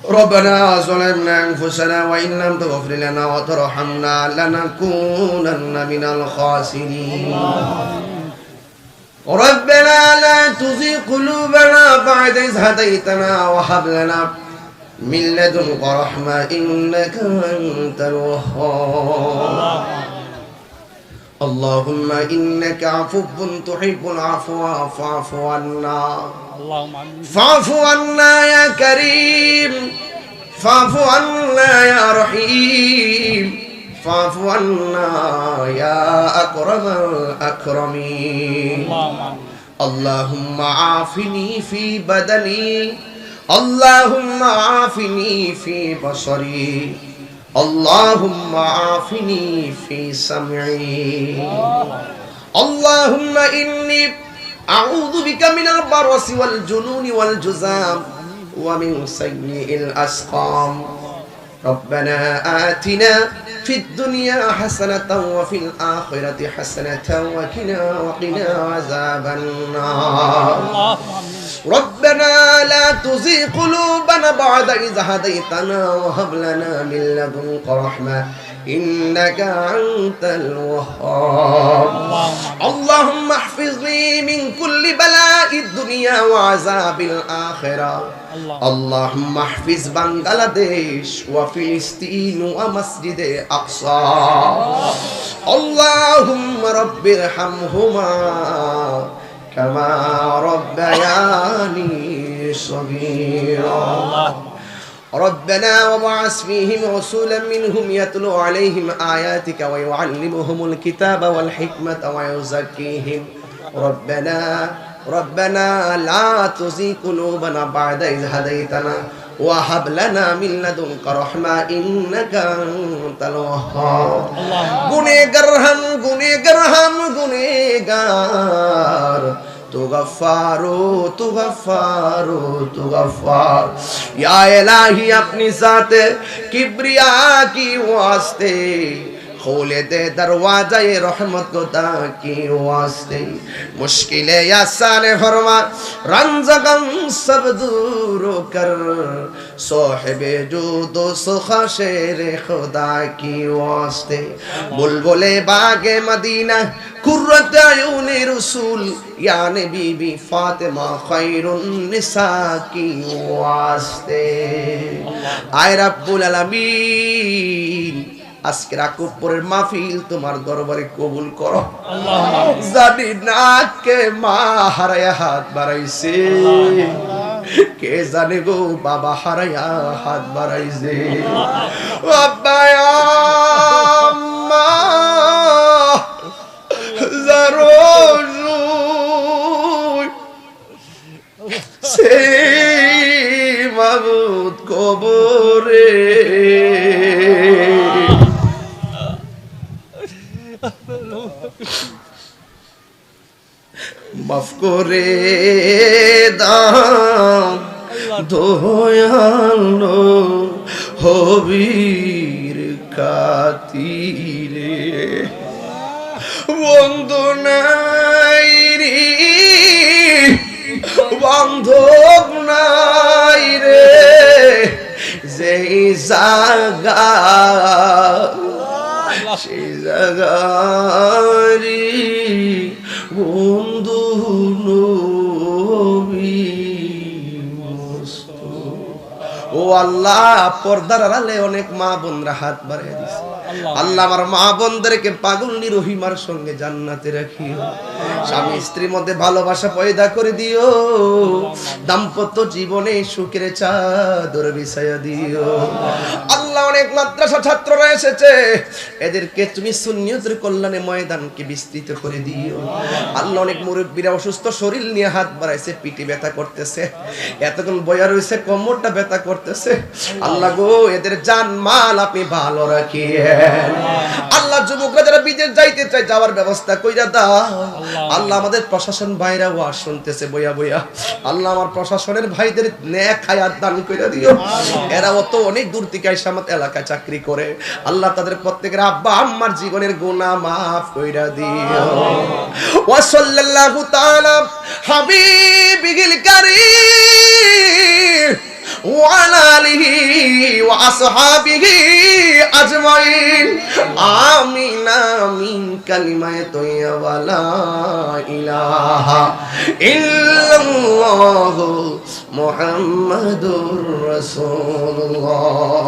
ربنا ظلمنا أنفسنا وإن لم تغفر لنا وترحمنا لنكونن من الخاسرين ربنا لا تزغ قلوبنا بعد إذ هديتنا وهب لنا من لدنك رحمة إنك أنت الوهاب اللهم إنك عفو تحب العفو فاعف عنا فاعف عنا يا كريم فاعف عنا يا رحيم فاعف عنا يا أكرم الأكرمين اللهم عافني في بدني اللهم عافني في بصري اللهم عافني في سمعي اللهم إني أعوذ بك من البرص والجنون والجذام ومن سيء الأسقام ربنا آتنا في الدنيا حسنة وفي الآخرة حسنة وقنا عذاب النار ربنا لا تزغ قلوبنا بعد إذ هديتنا وهب لنا من لدنك رحمة إنك أنت الوهاب اللهم احفظني من كل بلاء الدنيا وعذاب الآخرة اللهم احفظ بنغلاديش وفلسطين ومسجد أقصى اللهم رب ارحمهما كما ربياني صغيرا ربنا وابعث فيهم رسولا منهم يتلو عليهم آياتك ويعلمهم الكتاب والحكمة ويزكيهم ربنا لا تزغ قلوبنا بعد إذ هديتنا وهب لنا من لدنك رحمة إنك أنت الوهاب गुनेगार तू गफ्फार या इलाही अपनी ज़ाते किब्रिया की वास्ते खोले दे दरवाज़े रहमत खुदा की वास्ते मुश्किले आसान फरमा रंज गम सब दूर कर साहिबे जूदो सुखा शेर खुदा की वास्ते बुलबुले बागे मदीना कुर्रत आयूने रसूल यानी बीबी फातिमा खैरुन निसा की वास्ते आय रब्बुल आलमीन আজকের আকবরের মাহফিল তোমার দরবারে কবুল করো জানি না কে মা হারায়া হাত বাড়াইছে কে জানে গো বাবা হারায়া হাত বাড়াইছে আব্বা আম্মা জারোজু সেই মাবুদ কবরে মাফ করে দাও দয়ালো হবির খাতিরে বন্ধু নাই রে বান্ধব নাই রে যেই জাগা সেই জাগারি বন্ধু নবী ও আল্লাহ পর্দার আড়ালে অনেক মা বোনরা হাত বাড়িয়ে দিছে আল্লাহ আমার মা বোনদেরকে পাগল রহিমার সঙ্গে জান্নাতে রাখিও স্বামী স্ত্রীর মধ্যে ভালোবাসা পয়দা করে দিও দাম্পত্য জীবনে সুখের চাদর বিছায়া দিও আল্লাহ অনেক মাদ্রাসা ছাত্ররা এসেছে এদেরকে তুমি সুন্নিয়তের কল্যাণে ময়দানকে বিস্তৃত করে দিও আল্লাহ অনেক মুরব্বীরা অসুস্থ শরীর নিয়ে হাত বাড়াইছে পিঠে ব্যথা করতেছে এতক্ষণ বয়া রয়েছে কোমরটা ব্যথা করতেছে আল্লাহ গো এদের জান মাল আপনি ভালো রাখিয়েন আল্লাহ যুবকরা যারা বিদেশ যাইতে চায় যাওয়ার ব্যবস্থা কইরা দাও আল্লাহ আমাদের প্রশাসন ভাইরা ওয়াজ শুনতেছে বইয়া বইয়া আল্লাহ আমার প্রশাসনের ভাইদের নেক হায়াত দান কইরা দিও এরা তো অনেক দূর থেকে এসে আমাদের এলাকায় চাকরি করে আল্লাহ তাদের প্রত্যেকের আব্বা আম্মার জীবনের গুনাহ মাফ কইরা দিও ওয়া সাল্লাল্লাহু তাআলা হাবিবিল কারীম ওয়া আলা আলিহি ওয়া আসহাবিহি আজমাইন। আমিন আমিন। কালিমায়ে তয়্যিবা লা ইলাহা ইল্লাল্লাহু মুহাম্মাদুর রাসূলুল্লাহ।